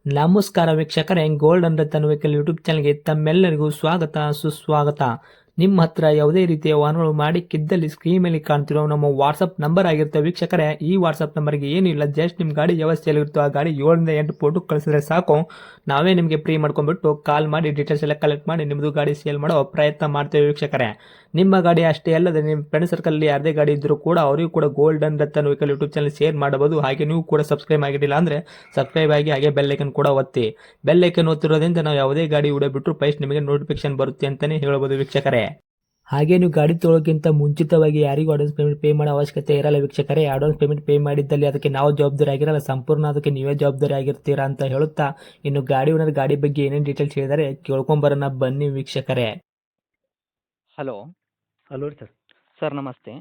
ನಮಸ್ಕಾರ ವೀಕ್ಷಕರೇ, gold and Ratan vehicle YouTube ಚಾನಲ್ಗೆ ತಮ್ಮೆಲ್ಲರಿಗೂ ಸ್ವಾಗತ ಸುಸ್ವಾಗತ. ನಿಮ್ಮ ಹತ್ರ ಯಾವುದೇ ರೀತಿಯ ವಾಹನಗಳು ಮಾಡಿಕ್ಕಿದ್ದಲ್ಲಿ ಸ್ಕ್ರೀನ್ ಮೇಲೆ ಕಾಣ್ತಿರೋ ನಮ್ಮ ವಾಟ್ಸಪ್ ನಂಬರ್ ಆಗಿರುತ್ತೆ ವೀಕ್ಷಕರೇ. ಈ ವಾಟ್ಸಪ್ ನಂಬರ್ಗೆ ಏನಿಲ್ಲ, ಜಸ್ಟ್ ನಿಮ್ಮ ಗಾಡಿ ವ್ಯವಸ್ಥೆಯಲ್ಲಿರುತ್ತೋ ಆ ಗಾಡಿ 7 ರಿಂದ 8 ಫೋಟೋ ಕಳಿಸಿದ್ರೆ ಸಾಕು, ನಾವೇ ನಿಮಗೆ ಫ್ರೀ ಮಾಡ್ಕೊಂಡ್ಬಿಟ್ಟು ಕಾಲ್ ಮಾಡಿ ಡೀಟೇಲ್ಸ್ ಎಲ್ಲ ಕಲೆಕ್ಟ್ ಮಾಡಿ ನಿಮ್ಮದು ಗಾಡಿ ಸೇಲ್ ಮಾಡೋ ಪ್ರಯತ್ನ ಮಾಡ್ತೇವೆ ವೀಕ್ಷಕರೇ. ನಿಮ್ಮ ಗಾಡಿ ಅಷ್ಟೇ ಅಲ್ಲದೆ ನಿಮ್ಮ ಫ್ರೆಂಡ್ ಸರ್ಕಲ್ ಯಾರದೇ ಗಾಡಿ ಇದ್ದರೂ ಕೂಡ ಅವರಿಗೂ ಕೂಡ gold and Ratan vehicle YouTube channel share ಮಾಡಬಹುದು. ಹಾಗೆ ನೀವು ಕೂಡ ಸಬ್ಸ್ಕ್ರೈಬ್ ಆಗಿರಲಿಲ್ಲ ಅಂದರೆ ಸಬ್ಸ್ಕ್ರೈಬ್ ಆಗಿ ಹಾಗೆ ಬೆಲ್ ಐಕನ್ ಕೂಡ ಒತ್ತಿ. ಬೆಲ್ ಐಕನ್ ಒತ್ತಿರೋದ್ರಿಂದ ನಾವು ಯಾವುದೇ ಗಾಡಿ ವಿಡಿಯೋ ಬಿಟ್ಟರು ಫಸ್ಟ್ ನಿಮಗೆ ನೋಟಿಫಿಕೇಶನ್ ಬರುತ್ತೆ ಅಂತಾನೆ ಹೇಳ್ಬೋದು ವೀಕ್ಷಕರೇ. ಹಾಗೆ ನೀವು ಗಾಡಿ ತೊಳೋಕ್ಕಿಂತ ಮುಂಚಿತವಾಗಿ ಯಾರಿಗೂ ಅಡ್ವಾನ್ಸ್ ಪೇಮೆಂಟ್ ಪೇ ಮಾಡೋ ಅವಶ್ಯಕತೆ ಇರಲ್ಲ ವೀಕ್ಷಕರೇ. ಅಡ್ವಾನ್ಸ್ ಪೇಮೆಂಟ್ ಪೇ ಮಾಡಿದ್ದಲ್ಲಿ ಅದಕ್ಕೆ ನಾವು ಜವಾಬ್ದಾರಿ ಆಗಿರಲ್ಲ, ಸಂಪೂರ್ಣ ಅದಕ್ಕೆ ನೀವೇ ಜವಾಬ್ದಾರಿ ಆಗಿರ್ತೀರಾ ಅಂತ ಹೇಳುತ್ತಾ, ಇನ್ನು ಗಾಡಿ ಓನರ್ ಗಾಡಿ ಬಗ್ಗೆ ಏನೇನು ಡೀಟೇಲ್ಸ್ ಹೇಳಿದರೆ ಕೇಳ್ಕೊಂಬರೋಣ ಬನ್ನಿ ವೀಕ್ಷಕರೇ. ಹಲೋ ಹಲೋ ರೀ ಸರ್. ಸರ್ ನಮಸ್ತೆ.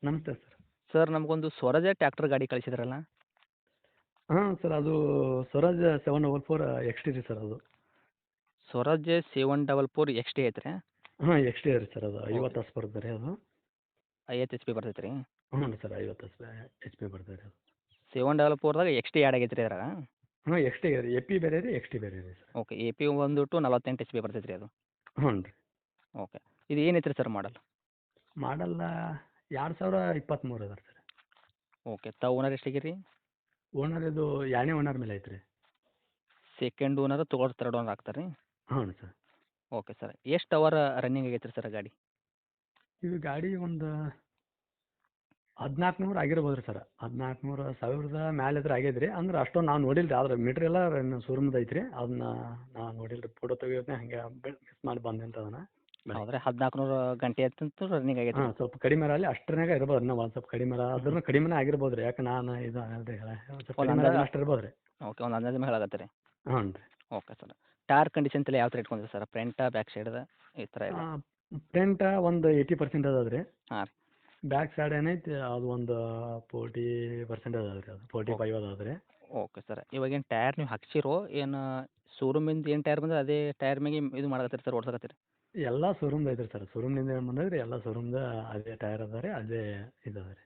ನಮಸ್ತೆ ಸರ್. ಸರ್ ನಮಗೊಂದು ಸ್ವರಾಜ ಟ್ಯಾಕ್ಟರ್ ಗಾಡಿ ಕಳಿಸಿದ್ರಲ್ಲ. ಹಾಂ ಸರ್, ಅದು ಸ್ವರಾಜ್ 744 ಎಕ್ಸ್ ಟಿ ರೀ ಸರ್. ಅದು ಸ್ವರಾಜ್ 744 ಎಕ್ಸ್ ಟಿ ಐತ್ರಿ. ಹಾಂ ಎಕ್ಸ್ ಟಿ ರೀ ಸರ್. ಅದು 50 ತಾಸು ಬರ್ತದೆ ರೀ. ಅದು 50 ಎಚ್ ಪಿ ಬರ್ತೈತೆ ರೀ. ಹ್ಞೂ ಸರ್, 50 ಎಚ್ ಪಿ ಬರ್ತದೆ ರೀ. ಅದು 744ದಾಗ ಎಕ್ಸ್ ಟಿ ಆ್ಯಡ್ ಆಗೈತೆ ರೀ ಅದ್ರಾಗ. ಹಾಂ ಎಕ್ಸ್ ಟಿ ಎ ಪಿ ಬೇರೆ ರೀ, ಎಕ್ಸ್ ಟಿ ಬೇರೆ ರೀ ಸರ್. ಓಕೆ, ಎ ಪಿ ಬಂದುಬಿಟ್ಟು 48 ಎಚ್ ಪಿ ಬರ್ತೈತೆ ರೀ ಅದು. ಹ್ಞೂ ರೀ. ಓಕೆ, ಇದು ಏನೈತೆ ರೀ ಸರ್ ಮಾಡಲ್? ಮಾಡಲ್ಲ 2023 ಅದ ಸರ್. ಓಕೆ, ತಾವು ಓನರ್ ಎಷ್ಟಾಗಿರಿ? ಓನರ್ ಇದು ಎರಡನೇ ಓನರ್ ಮೇಲೆ ಐತೆ ರೀ. ಸೆಕೆಂಡ್ ಓನರ್ ತೊಗೊಳ್ ತರ್ಡ್ ಓನರ್ ಆಗ್ತಾರೆ ರೀ. ಹ್ಞೂ ಸರ್. ಓಕೆ ಸರ್, ಎಷ್ಟು ಅವರ್ ರನ್ನಿಂಗ್ ಆಗೈತೆ ರೀ ಸರ್ ಗಾಡಿ? ಇದು ಗಾಡಿ ಒಂದು 1400 ಆಗಿರ್ಬೋದು ರೀ ಸರ್. 1400 ಮೇಲೆ ಇದ್ರೆ ಆಗ್ಯದ ರೀ. ಅಂದ್ರೆ ಅಷ್ಟೊಂದು ನಾವು ನೋಡಿಲ್ಲ ರೀ. ಆದ್ರೆ ಮೀಟ್ರ್ ಎಲ್ಲ ಶೋರೂಮ್ದು ಐತೆ ರೀ. ಅದನ್ನ ನಾವು ನೋಡಿಲ್ಲ ರೀ. ಫೋಟೋ ತೆಗಿಯೋದನ್ನ ಹಂಗೆ ಮಿಸ್ ಮಾಡಿ ಬಂದೆ ಅಂತ ಅದನ್ನು. ಹೌದ್ರೆ 1400 ಗಂಟೆ ಅಂತಂತೂ ರನ್ನಿಂಗ್ ಆಗೈತೆ ಹಾಂ, ರೀ. ಸ್ವಲ್ಪ ಕಡಿಮೆ ಅಲ್ಲಿ ಅಷ್ಟರಾಗ ಇರ್ಬೋದು. ನಾವು ಒಂದು ಸ್ವಲ್ಪ ಕಡಿಮೆ ಅದ್ರೂ ಕಡಿಮೆನೇ ಆಗಿರ್ಬೋದು ರೀ. ಯಾಕೆ ನಾನು ಇದು ಅಲ್ರಿ ಸ್ವಲ್ಪ ಒಂದು ಕಡಿಮೆ ಅಂದಾಜು ಅಷ್ಟು ಇರ್ಬೋದು ರೀ. ಓಕೆ, ಒಂದು ಅಂದಾಜು ಮೇಲೆ ಆಗತ್ತೆ ರೀ. ಹ್ಞೂ ರೀ. ಓಕೆ ಸರ್, ಟೈರ್ ಕಂಡೀಷನ್ ಎಲ್ಲ ಯಾವ ಥರ ಇಟ್ಕೊಂಡಿರಿ ಸರ್? ಫ್ರಂಟ ಬ್ಯಾಕ್ ಸೈಡ್ದ ಈ ಥರ ಇದೆ? ಫ್ರಂಟ್ ಒಂದು 80% ಅದಾವೆ ರೀ. ಹಾಂ ರೀ. ಬ್ಯಾಕ್ ಸೈಡ್ ಏನೈತಿ ಅದು ಒಂದು 40% ಅದಾವೆ ರೀ. ಅದು 45 ಅದಾವೆ ರೀ. ಓಕೆ ಸರ್, ಇವಾಗೇನು ಟೈರ್ ನೀವು ಹಾಕ್ಸಿರೋ ಏನು ಶೋರೂಮಿಂದ ಏನು ಟೈರ್ ಬಂದ್ರೆ ಅದೇ ಟೈರ್ ಮ್ಯಾಗೆ ಇದು ಮಾಡಕತ್ತೀರಿ ಸರ್, ಓಡ್ಸಕತ್ತೀರಿ? ಎಲ್ಲ ಶೋರೂಮ್ದು ಐತೆ ರೀ ಸರ್. ಶೋರೂಮ್ನಿಂದ ಏನು ಬಂದದ್ರಿ, ಎಲ್ಲ ಶೋರೂಮ್ದು ಅದೇ ಟೈರ್ ಅದ ರೀ, ಅದೇ ಇದು ಅದ ರೀ.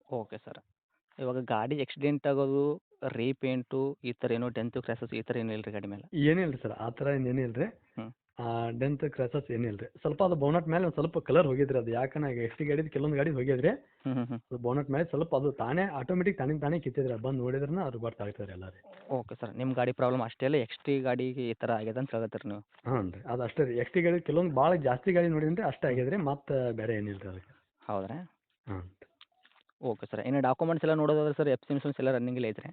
ಓಕೆ ಸರ್, ಇವಾಗ ಗಾಡಿ ಆಕ್ಸಿಡೆಂಟ್ ಆಗೋದು, ರೀಪೇಂಟು ಈ ಥರ ಏನೋ ಡೆಂತು ಕ್ರ್ಯಾಸಸ್ ಈ ಥರ ಏನೂ ಇಲ್ಲ ರೀ ಗಾಡಿ ಮೇಲೆ? ಏನಿಲ್ಲ ರೀ ಸರ್, ಆ ಥರ ಏನಿಲ್ಲ ರೀ. ಹ್ಞೂ. ಡೆಂತ್ ಕ್ರ್ಯಾಸಸ್ ಏನಿಲ್ಲ ರೀ. ಸ್ವಲ್ಪ ಅದು ಬೋನಟ್ ಮೇಲೆ ಒಂದು ಸ್ವಲ್ಪ ಕಲರ್ ಹೋಗಿದ್ರಿ. ಅದು ಯಾಕಂದ್ರೆ ಈಗ ಎಕ್ಸ್ ಟಿ ಗಾಡಿದು ಕೆಲವೊಂದು ಗಾಡಿ ಹೋಗಿದ್ರಿ. ಹ್ಞೂ ಹ್ಞೂ ಹ್ಞೂ. ಅದು ಬೋನಟ್ ಮೇಲೆ ಸ್ವಲ್ಪ ಅದು ತಾನೇ ಆಟೋಮೆಟಿಕ್ ತಾನೇ ಕಿತ್ತಿದ್ರೆ ಬಂದು ನೋಡಿದ್ರೆ ಅದು ಗೊತ್ತಾಗ್ತದೆ ಎಲ್ಲ ರೀ. ಓಕೆ ಸರ್, ನಿಮ್ಮ ಗಾಡಿ ಪ್ರಾಬ್ಲಮ್ ಅಷ್ಟೇ ಅಲ್ಲ, ಎಕ್ಸ್ ಟಿ ಗಾಡಿಗೆ ಈ ಥರ ಆಗ್ಯದ ಅಂತ ಹೇಳ್ತೀರಿ ನೀವು? ಹ್ಞೂ ರೀ, ಅದು ಅಷ್ಟೇ ರೀ. ಎಕ್ಸ್ ಟಿ ಗಾಡಿ ಕೆಲವೊಂದು ಭಾಳ ಜಾಸ್ತಿ ಗಾಡಿ ನೋಡಿದ್ರೆ ಅಷ್ಟೇ ಆಗಿದ್ರಿ. ಮತ್ತು ಬೇರೆ ಏನಿಲ್ಲ ರೀ ಅದಕ್ಕೆ. ಹೌದ್ರಾ? ಹ್ಞೂ. ಓಕೆ ಸರ್, ಇನ್ನು ಡಾಕ್ಯುಮೆಂಟ್ಸ್ ಎಲ್ಲ ನೋಡೋದಾದ್ರೆ ಸರ್ ಎಫ್ ಸಿ ಇನ್ಸೂರೆನ್ಸ್ ಎಲ್ಲ ರನ್ನಿಂಗ್ ಐತ್ರಿ?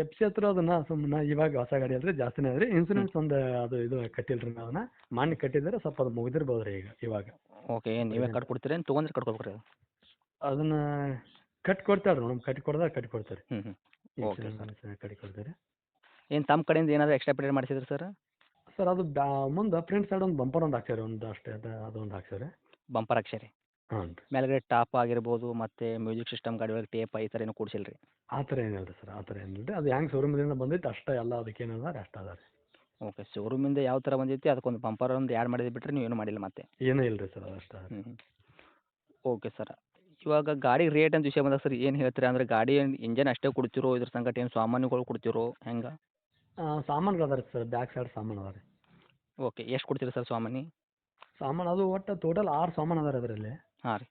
ಎಫ್ ಸಿ ಹತ್ರ ಅದನ್ನ ಸುಮ್ಮನೆ ಇವಾಗ ಹೊಸ ಗಾಡಿ ಅಲ್ರಿ, ಜಾಸ್ತಿನೇ ಅದ್ರಿ. ಇನ್ಸೂರೆನ್ಸ್ ಒಂದು ಅದು ಇದು ಕಟ್ಟಿಲ್ಲ ರೀ. ನಾವು ಮಾನ್ಯ ಕಟ್ಟಿದ್ರೆ ಸ್ವಲ್ಪ ಅದು ಮುಗಿದಿರ್ಬೋದು ರೀ ಇವಾಗ. ಓಕೆ, ನೀವೇ ಕಟ್ಕೊಡ್ತೀರಿ ಏನು ತೊಗೊಂಡ್ರೆ ಕಟ್ಕೊಬೇಕ್ರಿ ಅದು? ಅದನ್ನ ಕಟ್ಟಿ ಕೊಡ್ತಾರೆ ರೀ ಮೇಡಮ್. ಕಟ್ಟಿ ಕೊಡ್ತಾರೆ. ಹ್ಞೂ ಹ್ಞೂ. ಓಕೆ ಸರ್, ಇನ್ಸೂರೆನ್ಸ್ ಕಟ್ಟಿ ಕೊಡ್ತಾರೆ. ಏನು ತಮ್ಮ ಕಡೆಯಿಂದ ಏನಾದರೂ ಎಕ್ಸ್ಟ್ರಾ ಪೇಮೆಂಟ್ ಮಾಡಿಸಿದ್ರಿ ಸರ್? ಸರ್ ಅದು ಮುಂದೆ ಫ್ರಂಟ್ ಸೈಡ್ ಒಂದು ಬಂಪರ್ ಒಂದು ಹಾಕ್ಸ್ಯಾರ, ಒಂದು ಅಷ್ಟೇ ಅದೊಂದು ಹಾಕ್ಸ್ಯಾರ. ಬಂಪರ್ ಹಾಕ್ಸಿರಿ? ಹ್ಞೂ ರೀ. ಮೇಲ್ಗಡೆ ಟಾಪ್ ಆಗಿರ್ಬೋದು ಮತ್ತು ಮ್ಯೂಸಿಕ್ ಸಿಸ್ಟಮ್ ಗಾಡಿ ಒಳಗೆ ಟೇಪ್ ಈ ಥರ ಏನೂ ಕೂಡ್ಸಿಲ್ಲ ರೀ? ಆ ಥರ ಏನಿಲ್ಲ ರೀ ಸರ್, ಆ ಥರ ಏನಿಲ್ಲ ರೀ. ಅದು ಹೆಂಗೆ ಶೋರೂಮ್ದಿಂದ ಬಂದೈತೆ ಅಷ್ಟೇ ಎಲ್ಲ, ಅದಕ್ಕೆ ಏನದ ರೀ ಅಷ್ಟು ಅದ ರೀ. ಓಕೆ, ಶೋರೂಮಿಂದ ಯಾವ ಥರ ಬಂದೈತಿ ಅದಕ್ಕೊಂದು ಬಂಪರ್ ಒಂದು ಆ್ಯಡ್ ಮಾಡಿದ್ದು ಬಿಟ್ಟರೆ ನೀವು ಏನೂ ಮಾಡಿಲ್ಲ ಮತ್ತೆ? ಏನೂ ಇಲ್ಲ ರೀ ಸರ್, ಅದು ಅಷ್ಟೇ. ಹ್ಞೂ ಹ್ಞೂ. ಓಕೆ ಸರ್, ಇವಾಗ ಗಾಡಿ ರೇಟ್ ಅಂತ ವಿಷಯ ಬಂದಾಗ ಸರ್ ಏನು ಹೇಳ್ತೀರಾ? ಅಂದರೆ ಗಾಡಿ ಇಂಜನ್ ಅಷ್ಟೇ ಕೊಡ್ತಿರೋ, ಇದ್ರ ಸಂಗಟ ಏನು ಸಾಮಾನುಗಳು ಕೊಡ್ತಿರೋ ಹೆಂಗೆ? ಸಾಮಾನುಗಳು ಅದ ರೀ ಸರ್, ಬ್ಯಾಕ್ ಸೈಡ್ ಸಾಮಾನು ಅದ ರೀ. ಓಕೆ, ಎಷ್ಟು ಕೊಡ್ತೀರಾ ಸರ್ ಸಾಮಾನು? ಸಾಮಾನು ಅದು ಒಟ್ಟು ಟೋಟಲ್ 6 ಸಾಮಾನು ಅದ ರೀ ಅದರಲ್ಲಿ. ಹಾಂ ರೀ.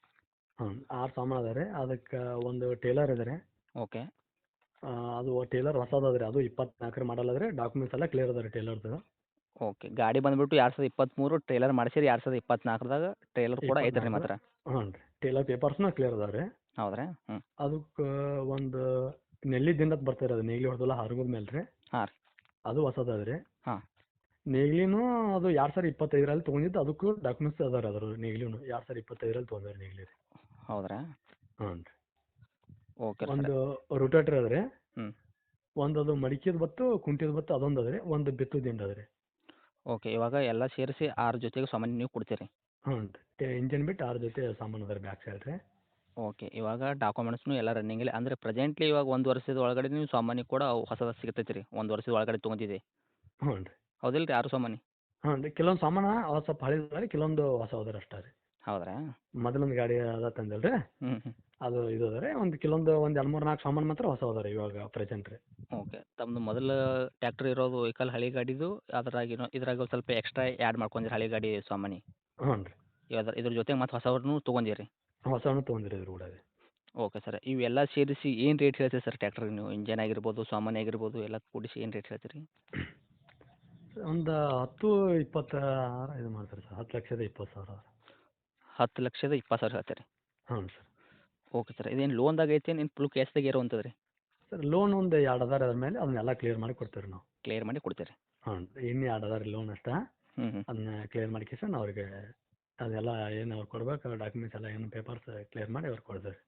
ಹ್ಞೂ, 6 ಸಾಮಾನು ಅದ ರೀ. ಅದಕ್ಕೆ ಒಂದು ಟೇಲರ್ ಇದೆ ರೀ. ಓಕೆ. ಅದು ಟೇಲರ್ ಹೊಸದು ಅದ ರೀ. ಅದು 24 ಮಾಡಲ್ ಅದ ರೀ. ಡಾಕ್ಯುಮೆಂಟ್ಸ್ ಎಲ್ಲ ಕ್ಲಿಯರ್ ಅದ ರೀ ಟೇಲರ್ದು. ಓಕೆ, ಗಾಡಿ ಬಂದುಬಿಟ್ಟು 2023 ಟ್ರೇಲರ್ ಮಾಡಿಸಿರಿ, 2024ದಾಗ ಟ್ರೇಲರ್ ಕೂಡ ಐತೆ ರೀ ನಿಮ್ಮ ಹತ್ರ? ಹ್ಞೂ ರೀ, ಟೇಲರ್ ಪೇಪರ್ಸ್ನ ಕ್ಲಿಯರ್ ಅದಾವೆ ರೀ. ಹೌದ್ರಾ? ಹ್ಞೂ. ಅದಕ್ಕೆ ಒಂದು ನೆಲ್ಲಿ ದಿಂಡತ್ ಬರ್ತಾರೆ, ಅದು ನೇಗ್ಲಿ ಹೊಡೆದಲ್ಲ ಹರಗದ ಮೇಲೆ ರೀ. ಹಾಂ ರೀ. ಅದು ಹೊಸದು ಅದ ರೀ. ಹಾಂ. ನೇಗ್ಲಿನೂ ಅದು 2025ರಲ್ಲಿ ತೊಗೊಂಡಿದ್ದು. ಅದಕ್ಕೂ ಡಾಕ್ಯುಮೆಂಟ್ಸ್ ಅದಾವೆ ರೀ. ಅದ್ರ ನೇಗ್ಲಿನೂ 2025ರಲ್ಲಿ ತೊಗೊಂಡ್ರಿ ನೇಗ್ಲಿ ರೀ. ಹೌದ್ರಾ? ಹ್ಞೂ ರೀ. Okay sir. ಒಂದು ರೊಟೇಟ್ರ್ ಅದ ರೀ. ಹ್ಞೂ. ಒಂದು ಅದು ಮಡಿಕೆದು ಬತ್ತು, ಕುಂಟಿದ ಬತ್ತು ಅದೊಂದು ಅದ ರೀ. ಒಂದು ಬಿತ್ತು ದಿಂಡು ಅದ ರೀ. ಓಕೆ, ಇವಾಗ ಎಲ್ಲ ಸೇರಿಸಿ 6 ಜೊತೆಗೆ ಸಾಮಾನು ನೀವು ಕೊಡ್ತೀರಿ? ಹ್ಞೂ ರೀ, ಇಂಜನ್ ಬಿಟ್ಟು 6 ಜೊತೆ ಸಾಮಾನು ಅದ ರೀ ಬ್ಯಾಕ್ ಸೈಡ್ ರೀ. ಓಕೆ, ಇವಾಗ ಡಾಕ್ಯುಮೆಂಟ್ಸ್ನು ಎಲ್ಲ ರನ್ನಿಂಗಲ್ಲಿ ಅಂದರೆ ಪ್ರೆಸೆಂಟ್ಲಿ ಇವಾಗ 1 ವರ್ಷದ ಒಳಗಡೆ ನೀವು ಸಾಮಾನಿಗೆ ಕೂಡ ಹೊಸದು ಸಿಗ್ತೈತೆ ರೀ? 1 ವರ್ಷದ ಒಳಗಡೆ ತೊಗೊಂಡಿದೆ ಹ್ಞೂ ರೀ. ಹೌದಿಲ್ಲ ರೀ 6 ಸಾಮಾನು? ಹ್ಞೂ ರೀ, ಕೆಲವೊಂದು ಸಾಮಾನು ಸ್ವಲ್ಪ ಹಳಿದ ರೀ, ಕೆಲವೊಂದು ಹೊಸ ಅದ ರೀ ಅಷ್ಟೇ ರೀ. ಹೌದ್ರಾ? ಮೊದಲೊಂದು ಗಾಡಿ ಅದ ತಂದಲ್ಲ ರೀ, ಹ್ಞೂ ಹ್ಞೂ. ಅದು ಇದು ಅದ ರೀ ಒಂದು ಕೆಲವೊಂದು ಒಂದು 2 3 4 ಸಾಮಾನು ಮಾತ್ರ ಹೊಸ ಅದ ರೀ ಇವಾಗ ಪ್ರೆಸೆಂಟ್ ರೀ. ಓಕೆ. ತಮ್ಮದು ಮೊದಲು ಟ್ಯಾಕ್ಟ್ರ್ ಇರೋದು ವೆಹಿಕಲ್ ಹಳೆ ಗಾಡಿದು ಅದ್ರಾಗಿನೋ ಇದ್ರಾಗ ಸ್ವಲ್ಪ ಎಕ್ಸ್ಟ್ರಾ ಆ್ಯಡ್ ಮಾಡ್ಕೊಂಡ್ರಿ ಹಳೆ ಗಾಡಿ ಸಾಮಾನು. ಹ್ಞೂ ರೀ. ಇದ್ರ ಜೊತೆಗೆ ಮತ್ತು ಹೊಸವನ್ನು ತೊಗೊಂಡಿರಿ. ಹೊಸವನು ತೊಗೊಂಡಿರಿ ಇದ್ರ ಕೂಡ ರೀ. Okay sir. ಇವೆಲ್ಲ ಸೇರಿಸಿ ಏನು ರೇಟ್ ಹೇಳ್ತೀರಿ ಸರ್ ಟ್ಯಾಕ್ಟ್ರಿಗೆ ನೀವು? ಇಂಜನ್ ಆಗಿರ್ಬೋದು, ಸಾಮಾನು ಆಗಿರ್ಬೋದು ಎಲ್ಲ ಕೂಡಿಸಿ ಏನು ರೇಟ್ ಹೇಳ್ತೀರಿ? ಒಂದು 10 20 ಇದು ಮಾಡ್ತಾರೆ ಸರ್. 10,20,000. 10,20,000 ಹೇಳ್ತೀರಿ. ಹ್ಞೂ ಸರ್. Okay sir. ಇದೇನು ಲೋನ್ದಾಗ ಐತಿ ಏನು ಫುಲ್ ಕ್ಯಾಶ್ದಾಗ ಇರುವಂಥದ್ದು ರೀ? ಸರ್ ಲೋನ್ ಒಂದು 2 ಅದಾರ ಅದ್ರ ಮೇಲೆ ಅದನ್ನೆಲ್ಲ ಕ್ಲಿಯರ್ ಮಾಡಿ ಕೊಡ್ತೀವಿ ರೀ ನಾವು. ಕ್ಲಿಯರ್ ಮಾಡಿ ಕೊಡ್ತೀರಿ? ಹ್ಞೂ. ಇನ್ನು 2 ಅದಾರ ರೀ ಲೋನ್ ಅಷ್ಟೇ. ಹ್ಞೂ. ಅದನ್ನ ಕ್ಲಿಯರ್ ಮಾಡ್ಕೇಸನ್ ಅವ್ರಿಗೆ ಅದೆಲ್ಲ ಏನು ಅವ್ರು ಕೊಡ್ಬೇಕು ಡಾಕ್ಯುಮೆಂಟ್ಸ್ ಎಲ್ಲ ಏನು ಪೇಪರ್ಸ್ ಕ್ಲಿಯರ್ ಮಾಡಿ ಅವ್ರಿಗೆ ಕೊಡ್ತೀವಿ.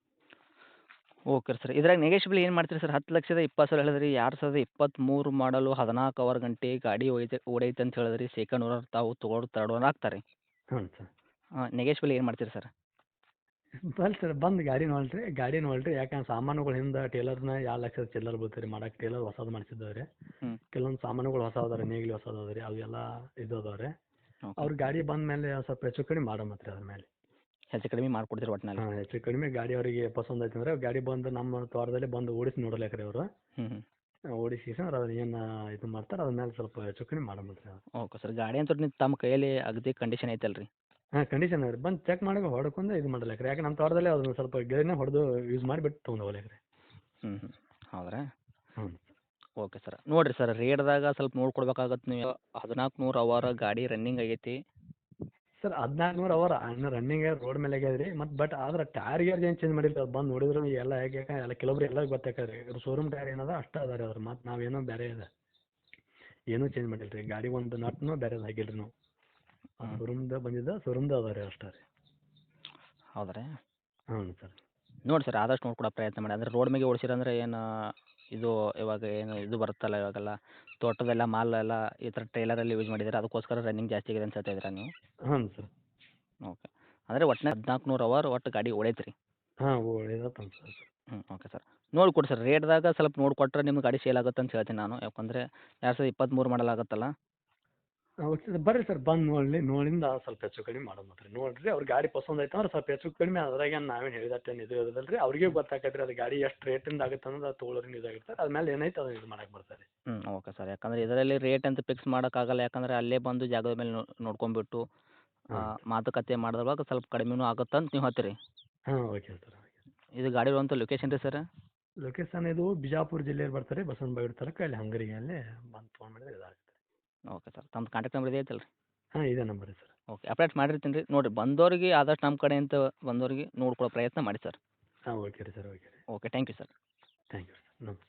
Okay sir. ಇದ್ರಾಗ ನೆಗೆಶಿಬಲ್ ಏನು ಮಾಡ್ತೀರಿ ಸರ್? 10,20,000 ಹೇಳಿದ್ರಿ. 2023 ಮಾಡಲು 14 ಅವರ್ ಗಂಟೆ ಗಾಡಿ ಓಡೈತೆ ಅಂತ ಹೇಳಿದ್ರಿ. ಸೆಕೆಂಡ್ ಓನರ್ ತಾವು ತೊಗೊಂಡು ತರ್ಡ್ ಓನರ್ ಆಗ್ತಾರೆ. ಹ್ಞೂ ಸರ್. ನೆಗೆಶಿಬಲ್ ಏನು ಮಾಡ್ತೀರಿ ಸರ್? ಬಲ್ ಸರ್ ಬಂದು ಗಾಡಿ ನೋಡ್ರಿ ಯಾಕಂದ್ರೆ ಸಾಮಾನುಗಳು ಹಿಂದೆ ಟೇಲರ್ನ 2 ಲಕ್ಷದ ಚಿಲ್ಲರ್ ಬೀಳ್ತೀರಿ ಮಾಡಕ್ಕೆ. ಟೇಲರ್ ಹೊಸದು ಮಾಡಿಸಿದ್ದಾವೆ ರೀ. ಹ್ಞೂ. ಕೆಲವೊಂದು ಸಾಮಾನುಗಳು ಹೊಸ ಅದಾವೆ ರೀ, ನೇಗಿಲು ಹೊಸದು ಅದಾವೆ ರೀ, ಅವೆಲ್ಲ ಇದು ಅದಾವೆ ರೀ. ಓಕೆ. ಅವ್ರ ಗಾಡಿ ಬಂದ ಮೇಲೆ ಸ್ವಲ್ಪ ಹೆಚ್ಚು ಕಡಿಮೆ ಮಾಡೋ ಮತ್ತೆ ಅದ್ರ ಮೇಲೆ. ಹೆಚ್ಚು ಕಡಿಮೆ ಮಾಡ್ಕೊಡ್ತೀರಿ ಒಟ್ಟಿನಲ್ಲಿ? ಹಾಂ, ಹೆಚ್ಚು ಕಡಿಮೆ ಗಾಡಿ ಅವರಿಗೆ ಪಸಂದ್ ಆಯ್ತು ಅಂದರೆ ಗಾಡಿ ಬಂದು ನಮ್ಮ ತೋಟದಲ್ಲಿ ಬಂದು ಓಡಿಸಿ ನೋಡಲೇಕ್ರಿ ರೀ ಅವರು. ಹ್ಞೂ ಹ್ಞೂ. ಓಡಿಸಿ ಅವ್ರು ಏನು ಇದು ಮಾಡ್ತಾರೆ ಅದ್ರ ಮೇಲೆ ಸ್ವಲ್ಪ ಹೆಚ್ಚು ಕಡಿಮೆ ಮಾಡೋ ಮತ್ತೆ. Okay sir. ಗಾಡಿ ಅಂತೂ ನೀವು ತಮ್ಮ ಕೈಯಲ್ಲಿ ಅಗದಿ ಕಂಡೀಷನ್ ಐತಲ್ಲ ರೀ? ಹಾಂ, ಕಂಡೀಷನ್ ಅದ ರೀ. ಬಂದು ಚೆಕ್ ಮಾಡಿ ಹೊಡ್ಕೊಂಡು ಇದು ಮಾಡಲೇಕ್ರಿ. ಯಾಕೆ ನಮ್ಮ ತೋಟದಲ್ಲಿ ಅದನ್ನ ಸ್ವಲ್ಪ ಗಿಡನೇ ಹೊಡೆದು ಯೂಸ್ ಮಾಡಿಬಿಟ್ಟು ತೊಗೊಂಡು ಹೋಗ್ಲೇಕ್ರಿ. ಹ್ಞೂ ಹ್ಞೂ. ಹೌದ್ರಾ? ಹ್ಞೂ. Okay sir. ನೋಡಿರಿ ಸರ್ ರೇಟ್ದಾಗ ಸ್ವಲ್ಪ ನೋಡ್ಕೊಡ್ಬೇಕಾಗತ್ತೆ ನೀವು. 1400 ಅವರ್ ಗಾಡಿ ರನ್ನಿಂಗ್ ಆಗೈತಿ. ಸರ್ 1400 ಅವರ್ ಇನ್ನು ರನ್ನಿಂಗ್ ರೋಡ್ ಮೇಲೆ ಆಗ್ಯದ ರೀ. ಮತ್ತು ಬಟ್ ಆದ್ರೆ ಟೈರ್ ಗೇರ್ ಏನು ಚೇಂಜ್ ಮಾಡಿಲ್ಲ. ಅದು ಬಂದು ನೋಡಿದ್ರು ಎಲ್ಲ ಹೇಗೆ ಎಲ್ಲ ಕೆಲವೊಬ್ರು ಎಲ್ಲ ಗೊತ್ತಾಗ್ತದೆ ರೀ. ಶೋರೂಮ್ ಟೈರ್ ಏನದ ಅಷ್ಟೇ ಅದ ರೀ ಅದ್ರ. ಮತ್ತು ನಾವೇನೋ ಬೇರೆ ಇದೆ ಏನೂ ಚೇಂಜ್ ಮಾಡಿಲ್ಲ ರೀ. ಗಾಡಿ ಒಂದು ನಟ್ನೂ ಬೇರೆದು ಹಾಕಿಲ್ಲ ರೀ ನಾವು. ಶೋರೂಮ್ದ ಬಂದಿದ್ದ ಶೋರೂಮ್ದು ಅದ ರೀ ಅಷ್ಟೇ ರೀ. ಹೌದ್ರಾ? ಹ್ಞೂ ಸರ್. ನೋಡಿ ಸರ್ ಆದಷ್ಟು ನೋಡ್ಕೊಡೋ ಪ್ರಯತ್ನ ಮಾಡಿ. ಅಂದರೆ ರೋಡ್ ಮೇಲೆ ಓಡಿಸಿರಂದ್ರೆ ಏನು ಇದು ಇವಾಗ ಏನು ಇದು ಬರುತ್ತಲ್ಲ ಇವಾಗೆಲ್ಲ ತೋಟದೆಲ್ಲ ಮಾಲ್ ಎಲ್ಲ ಈ ಥರ ಟ್ರೇಲರಲ್ಲಿ ಯೂಸ್ ಮಾಡಿದ್ದಾರೆ, ಅದಕ್ಕೋಸ್ಕರ ರನ್ನಿಂಗ್ ಜಾಸ್ತಿ ಆಗಿದೆ ಅಂತ ಹೇಳ್ತಾ ಇದ್ದೀರಾ ನೀವು? ಹ್ಞೂ ಸರ್. ಓಕೆ. ಅಂದರೆ ಒಟ್ಟಿನಲ್ಲಿ 1400 ಅವರ್ ಒಟ್ಟು ಗಾಡಿ ಓಡೈತೆ ರೀ? ಹಾಂ, ಒಳ್ಳೇದತ್ತ ಸರ್. ಹ್ಞೂ. Okay sir. ನೋಡಿಕೊಡಿ ಸರ್. ರೇಟ್ದಾಗ ಸ್ವಲ್ಪ ನೋಡಿಕೊಟ್ರೆ ನಿಮ್ಮ ಗಾಡಿ ಸೇಲ್ ಆಗುತ್ತೆ ಅಂತ ಹೇಳ್ತೀನಿ ನಾನು. ಯಾಕಂದರೆ 2023 ಮಾಡಲ್ ಆಗುತ್ತಲ್ಲ. Okay sir. ಬರ್ರಿ ಸರ್ ಬಂದು ನೋಡಿಂದ ಸ್ವಲ್ಪ ಹೆಚ್ಚು ಕಡಿಮೆ ಮಾಡೋದು ಮತ್ತೆ ನೋಡಿರಿ. ಅವ್ರ ಗಾಡಿ ಪಸಂದ್ ಆಯ್ತು ಅಂದ್ರೆ ಸ್ವಲ್ಪ ಹೆಚ್ಚು ಕಡಿಮೆ ಅದ್ರಾಗ ನಾವೇನು ಹೇಳಿದಟ್ಟೇನು ಇದು ಇರೋದಿಲ್ಲ ರೀ. ಅವ್ರಿಗೆ ಗೊತ್ತಾಗತ್ತೆ ರೀ ಅದು ಗಾಡಿ ಎಷ್ಟು ರೇಟಿಂದ ಆಗುತ್ತೆ ಅನ್ನೋದು ಅದು ತೊಗೊಳೋರಿಗೆ ಇದಾಗಿರ್ತಾರೆ. ಅದ್ಮೇಲೆ ಏನೈತೆ ಅದನ್ನ ಇದು ಮಾಡಕ್ಕೆ ಬರ್ತಾರೆ. ಹ್ಞೂ. Okay sir. ಯಾಕಂದರೆ ಇದರಲ್ಲಿ ರೇಟ್ ಅಂತ ಫಿಕ್ಸ್ ಮಾಡೋಕ್ಕಾಗಲ್ಲ. ಯಾಕಂದರೆ ಅಲ್ಲೇ ಬಂದು ಜಾಗದ ಮೇಲೆ ನೋಡ್ಕೊಂಬಿಟ್ಟು ಮಾತುಕತೆ ಮಾಡಿದಾಗ ಸ್ವಲ್ಪ ಕಡಿಮೆನೂ ಆಗುತ್ತೆ ಅಂತ ನೀವು ಹೇಳ್ತೀರಿ? ಹಾಂ, ಓಕೆ ಸರ್. ಇದು ಗಾಡಿ ಇರುವಂಥ ಲೊಕೇಶನ್ ರೀ ಸರ್? ಲೊಕೇಶನ್ ಇದು ಬಿಜಾಪುರ ಜಿಲ್ಲೆಯಲ್ಲಿ ಬರ್ತಾರೆ. ಬಸವನಬಾಗೇವಾಡಿ ತಾಲೂಕು ಅಲ್ಲಿ ಹಂಗರಿಗೆ ಅಲ್ಲಿ ಬಂದು ತೊಗೊಂಡು ಮಾಡಿದ್ರೆ ಇದಾಗುತ್ತೆ. Okay sir. ತಮ್ಮ ಕಾಂಟ್ಯಾಕ್ಟ್ ನಂಬರ್ ಇದೆ ಐತಲ್ಲ ರೀ? ಹಾಂ, ಇದೇ ನಂಬರ್ ರೀ ಸರ್. ಓಕೆ. ಅಪ್ಡೇಟ್ ಮಾಡಿರ್ತೀನಿ ರೀ. ನೋಡಿರಿ ಬಂದೋರಿಗೆ ಆದಷ್ಟು ನಮ್ಮ ಕಡೆಯಿಂದ ಬಂದೋರಿಗೆ ನೋಡ್ಕೊಡೋ ಪ್ರಯತ್ನ ಮಾಡಿ ಸರ್. ಹಾಂ, ಓಕೆ ರೀ ಸರ್. ಓಕೆ ರೀ. Okay. Thank you sir. Thank you sir. ನಮಸ್ತೆ.